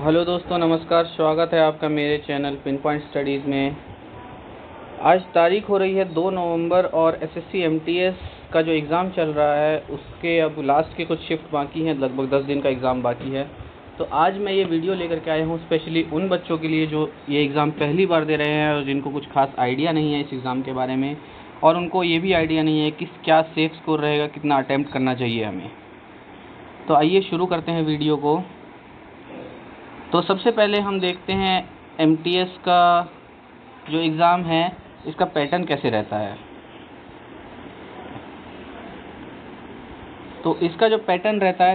Hello दोस्तों, नमस्कार। स्वागत है आपका मेरे चैनल पिन पॉइंट स्टडीज़ में। आज तारीख हो रही है 2 नवंबर और एसएससी एमटीएस का जो एग्ज़ाम चल रहा है उसके अब लास्ट के कुछ शिफ्ट बाकी हैं। लगभग 10 दिन का एग्ज़ाम बाकी है। तो आज मैं ये वीडियो लेकर के आया हूँ स्पेशली उन बच्चों के लिए जो ये एग्ज़ाम पहली बार दे रहे हैं और जिनको कुछ खास आइडिया नहीं है इस एग्ज़ाम के बारे में, और उनको ये भी आइडिया नहीं है कि क्या सेफ स्कोर रहेगा, कितना अटैम्प्ट करना चाहिए हमें। तो आइए शुरू करते हैं वीडियो को। तो सबसे पहले हम देखते हैं एमटीएस का जो एग्ज़ाम है इसका पैटर्न कैसे रहता है। तो इसका जो पैटर्न रहता है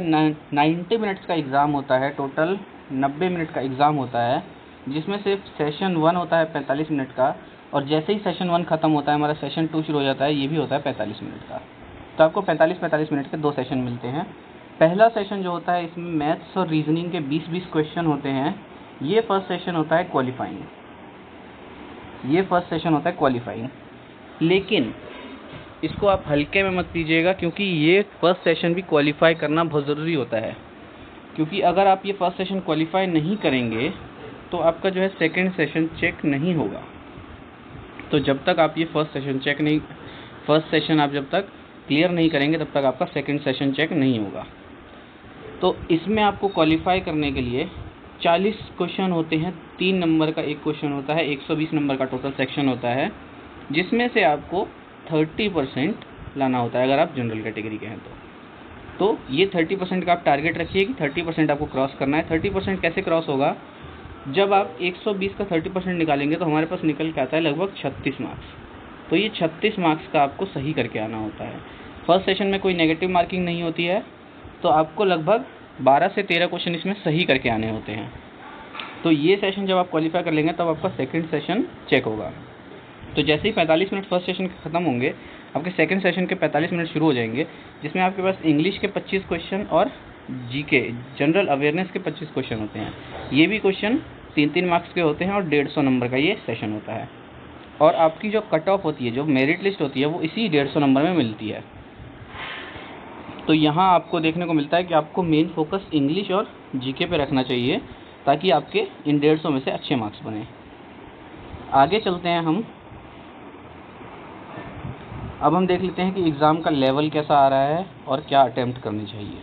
90 मिनट्स का एग्ज़ाम होता है। टोटल 90 मिनट का एग्ज़ाम होता है, जिसमें सिर्फ सेशन 1 होता है 45 मिनट का, और जैसे ही सेशन 1 ख़त्म होता है हमारा सेशन 2 शुरू हो जाता है। ये भी होता है 45 मिनट का। तो आपको 45-45 मिनट के 2 सेशन मिलते हैं। पहला सेशन जो होता है इसमें मैथ्स और रीजनिंग के 20-20 क्वेश्चन होते हैं। ये फर्स्ट सेशन होता है क्वालिफाइंग। लेकिन इसको आप हल्के में मत लीजिएगा, क्योंकि ये फर्स्ट सेशन भी क्वालिफाई करना बहुत ज़रूरी होता है। क्योंकि अगर आप ये फर्स्ट सेशन क्वालिफाई नहीं करेंगे तो आपका जो है सेकंड सेशन चेक नहीं होगा। तो जब तक आप ये फर्स्ट सेशन आप जब तक क्लियर नहीं करेंगे तब तक आपका सेकंड सेशन चेक नहीं होगा। तो इसमें आपको क्वालिफाई करने के लिए 40 क्वेश्चन होते हैं। 3 नंबर का एक क्वेश्चन होता है। 120 नंबर का टोटल सेक्शन होता है, जिसमें से आपको 30% लाना होता है अगर आप जनरल कैटेगरी के हैं तो ये 30% का आप टारगेट रखिए कि 30% आपको क्रॉस करना है। 30% कैसे क्रॉस होगा? जब आप 120 का 30% निकालेंगे तो हमारे पास निकल के आता है लगभग 36 मार्क्स। तो ये 36 मार्क्स का आपको सही करके आना होता है। फर्स्ट सेशन में कोई नेगेटिव मार्किंग नहीं होती है, तो आपको लगभग 12 से 13 क्वेश्चन इसमें सही करके आने होते हैं। तो ये सेशन जब आप क्वालिफाई कर लेंगे तब आपका सेकंड सेशन चेक होगा। तो जैसे ही 45 मिनट फर्स्ट सेशन के ख़त्म होंगे, आपके सेकंड सेशन के 45 मिनट शुरू हो जाएंगे, जिसमें आपके पास इंग्लिश के 25 क्वेश्चन और जीके जनरल अवेयरनेस के 25 क्वेश्चन होते हैं। ये भी क्वेश्चन 3-3 मार्क्स के होते हैं और 150 नंबर का ये सेशन होता है। और आपकी जो कट ऑफ होती है, जो मेरिट लिस्ट होती है, वो इसी 150 नंबर में मिलती है। तो यहाँ आपको देखने को मिलता है कि आपको मेन फोकस इंग्लिश और जीके पे रखना चाहिए, ताकि आपके इन 150 में से अच्छे मार्क्स बने। आगे चलते हैं हम। अब हम देख लेते हैं कि एग्ज़ाम का लेवल कैसा आ रहा है और क्या अटेम्प्ट करनी चाहिए।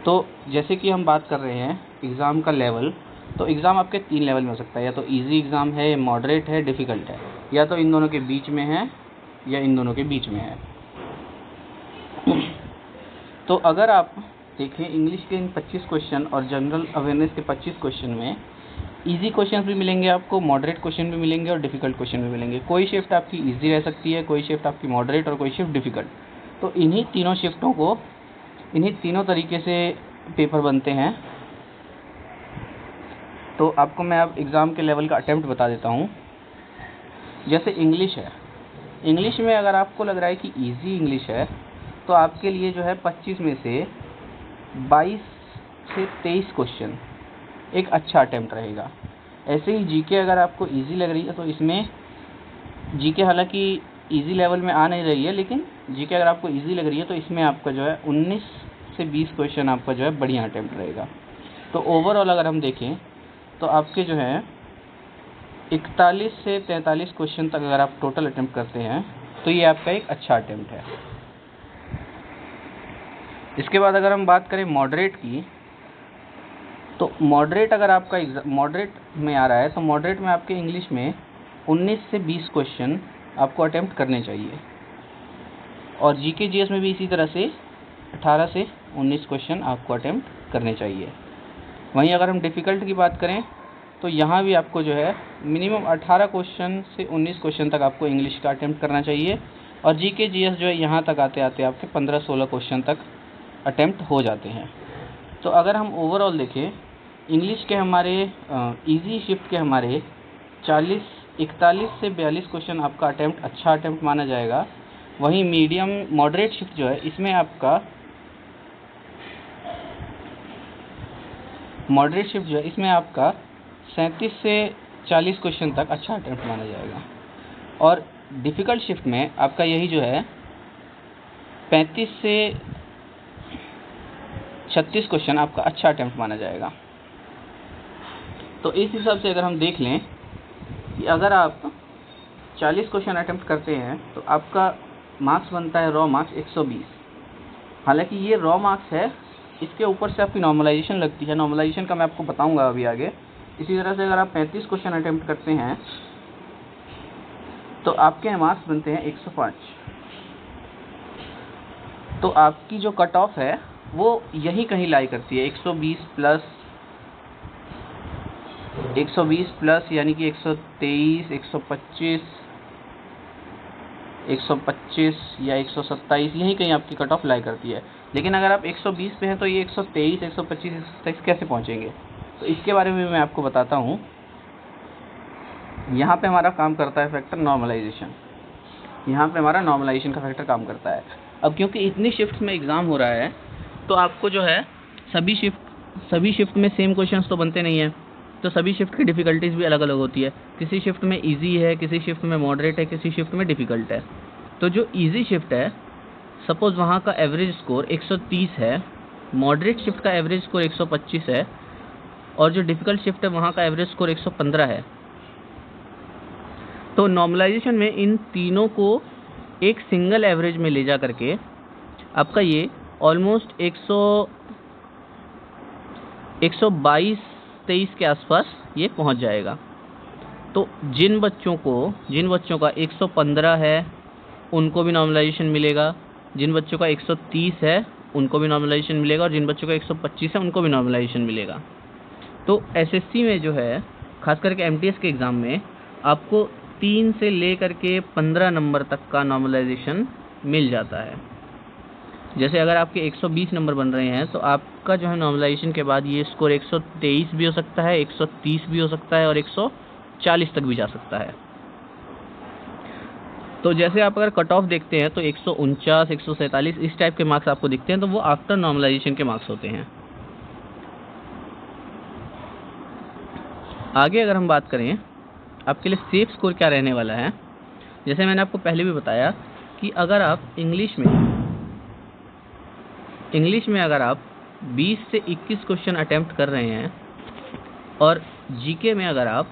तो जैसे कि हम बात कर रहे हैं एग्ज़ाम का लेवल, तो एग्ज़ाम आपके 3 लेवल में हो सकता है। या तो इजी एग्ज़ाम है, मॉडरेट है, डिफ़िकल्ट है, या तो इन दोनों के बीच में है, या इन दोनों के बीच में है। तो अगर आप देखें इंग्लिश के इन 25 क्वेश्चन और जनरल अवेयरनेस के 25 क्वेश्चन में इजी क्वेश्चन भी मिलेंगे आपको, मॉडरेट क्वेश्चन भी मिलेंगे और डिफ़िकल्ट क्वेश्चन भी मिलेंगे। कोई शिफ्ट आपकी इजी रह सकती है, कोई शिफ्ट आपकी मॉडरेट और कोई शिफ्ट डिफ़िकल्ट। तो इन्हीं तीनों तरीके से पेपर बनते हैं। तो आपको मैं अब एग्ज़ाम के लेवल का अटेम्प्ट बता देता हूँ। जैसे इंग्लिश है, इंग्लिश में अगर आपको लग रहा है कि इजी इंग्लिश है तो आपके लिए जो है 25 में से 22 से 23 क्वेश्चन एक अच्छा अटेम्प्ट रहेगा। ऐसे ही जीके अगर आपको इजी लग रही है तो इसमें जीके हालांकि इजी लेवल में आ नहीं रही है, लेकिन जीके अगर आपको इजी लग रही है तो इसमें आपका जो है 19 से 20 क्वेश्चन आपका जो है बढ़िया अटेम्प्ट रहेगा। तो ओवरऑल अगर हम देखें तो आपके जो है 41 से 43 क्वेश्चन तक अगर आप टोटल अटेम्प्ट करते हैं तो ये आपका एक अच्छा अटेम्प्ट है। इसके बाद अगर हम बात करें मॉडरेट की, तो मॉडरेट अगर आपका मॉडरेट में आ रहा है तो मॉडरेट में आपके इंग्लिश में 19 से 20 क्वेश्चन आपको अटेम्प्ट करने चाहिए, और जीके जीएस में भी इसी तरह से 18 से 19 क्वेश्चन आपको अटेम्प्ट करने चाहिए। वहीं अगर हम डिफ़िकल्ट की बात करें तो यहाँ भी आपको जो है मिनिमम 18 क्वेश्चन से 19 क्वेश्चन तक आपको इंग्लिश का अटेम्प्ट करना चाहिए, और जीके जीएस जो है यहाँ तक आते आते आपके 15-16 क्वेश्चन तक अटेम्प्ट हो जाते हैं। तो अगर हम ओवरऑल देखें इंग्लिश के हमारे इजी शिफ्ट के हमारे 41 से 42 क्वेश्चन आपका अटेम्प्ट अच्छा अटेम्प्ट माना जाएगा। वहीं मीडियम मॉडरेट शिफ्ट जो है इसमें आपका 37 से 40 क्वेश्चन तक अच्छा अटेम्प्ट माना जाएगा, और डिफ़िकल्ट शिफ्ट में आपका यही जो है 35 से 36 क्वेश्चन आपका अच्छा अटेम्प्ट माना जाएगा। तो इस हिसाब से अगर हम देख लें कि अगर आप 40 क्वेश्चन अटेम्प्ट करते हैं तो आपका मार्क्स बनता है रॉ मार्क्स 120। हालांकि ये रॉ मार्क्स है, इसके ऊपर से आपकी नॉर्मलाइजेशन लगती है। नॉर्मलाइजेशन का मैं आपको बताऊंगा अभी आगे। इसी तरह से अगर आप 35 क्वेश्चन अटेम्प्ट करते हैं तो आपके मार्क्स बनते हैं 105। तो आपकी जो कट ऑफ है वो यही कहीं लाई करती है, 120 प्लस यानी कि 123, 125 या 127, यही कहीं आपकी कट ऑफ लाई करती है। लेकिन अगर आप 120 पे हैं तो ये 123, 125, 127 कैसे पहुंचेंगे? तो इसके बारे में मैं आपको बताता हूँ। यहाँ पे हमारा काम करता है फैक्टर नॉर्मलाइजेशन। यहाँ पे हमारा नॉर्मलाइजेशन का फैक्टर काम करता है। अब क्योंकि इतनी शिफ्ट में एग्ज़ाम हो रहा है तो आपको जो है सभी शिफ्ट में सेम क्वेश्चंस तो बनते नहीं हैं, तो सभी शिफ्ट की डिफ़िकल्टीज़ भी अलग अलग होती है। किसी शिफ्ट में इजी है, किसी शिफ्ट में मॉडरेट है, किसी शिफ्ट में डिफ़िकल्ट है। तो जो इजी शिफ्ट है, सपोज़ वहाँ का एवरेज स्कोर 130 है, मॉडरेट शिफ्ट का एवरेज स्कोर 125 है, और जो डिफ़िकल्ट शिफ्ट है वहाँ का एवरेज स्कोर 115 है। तो नॉर्मलाइजेशन में इन तीनों को एक सिंगल एवरेज में ले जा करके आपका ये ऑलमोस्ट 122-23 के आसपास ये पहुंच जाएगा। तो जिन बच्चों का 115 है उनको भी नॉर्मलाइजेशन मिलेगा, जिन बच्चों का 130 है उनको भी नॉर्मलाइजेशन मिलेगा, और जिन बच्चों का 125 है उनको भी नॉर्मलाइजेशन मिलेगा। तो एसएससी में जो है, खास करके एमटीएस के एग्ज़ाम में आपको 3 से लेकर के 15 नंबर तक का नॉर्मलाइजेशन मिल जाता है। जैसे अगर आपके 120 नंबर बन रहे हैं तो आपका जो है नॉर्मलाइजेशन के बाद ये स्कोर 123 भी हो सकता है, 130 भी हो सकता है, और 140 तक भी जा सकता है। तो जैसे आप अगर कट ऑफ देखते हैं तो 149, 147 इस टाइप के मार्क्स आपको दिखते हैं, तो वो आफ्टर नॉर्मलाइजेशन के मार्क्स होते हैं। आगे अगर हम बात करें आपके लिए सेफ स्कोर क्या रहने वाला है, जैसे मैंने आपको पहले भी बताया कि अगर आप इंग्लिश में अगर आप 20 से 21 क्वेश्चन अटेम्प्ट कर रहे हैं, और जीके में अगर आप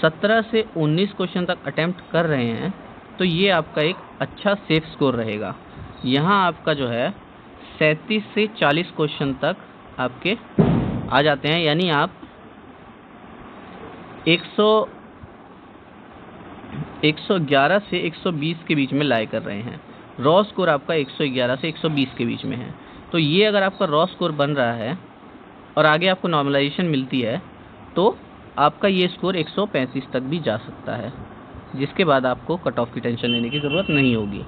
17 से 19 क्वेश्चन तक अटेम्प्ट कर रहे हैं, तो ये आपका एक अच्छा सेफ स्कोर रहेगा। यहाँ आपका जो है 37 से 40 क्वेश्चन तक आपके आ जाते हैं, यानी आप 111 से 120 के बीच में लाई कर रहे हैं। रॉ स्कोर आपका 111 से 120 के बीच में है। तो ये अगर आपका रॉ स्कोर बन रहा है और आगे आपको नॉर्मलाइजेशन मिलती है तो आपका ये स्कोर 135 तक भी जा सकता है, जिसके बाद आपको कट ऑफ की टेंशन लेने की ज़रूरत नहीं होगी।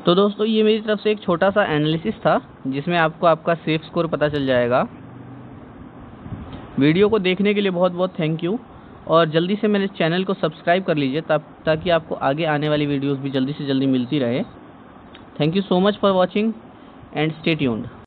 तो दोस्तों, ये मेरी तरफ से एक छोटा सा एनालिसिस था जिसमें आपको आपका सेफ स्कोर पता चल जाएगा। वीडियो को देखने के लिए बहुत बहुत थैंक यू, और जल्दी से मेरे चैनल को सब्सक्राइब कर लीजिए ताकि आपको आगे आने वाली वीडियोस भी जल्दी से जल्दी मिलती रहे। Thank you so much for watching and stay tuned.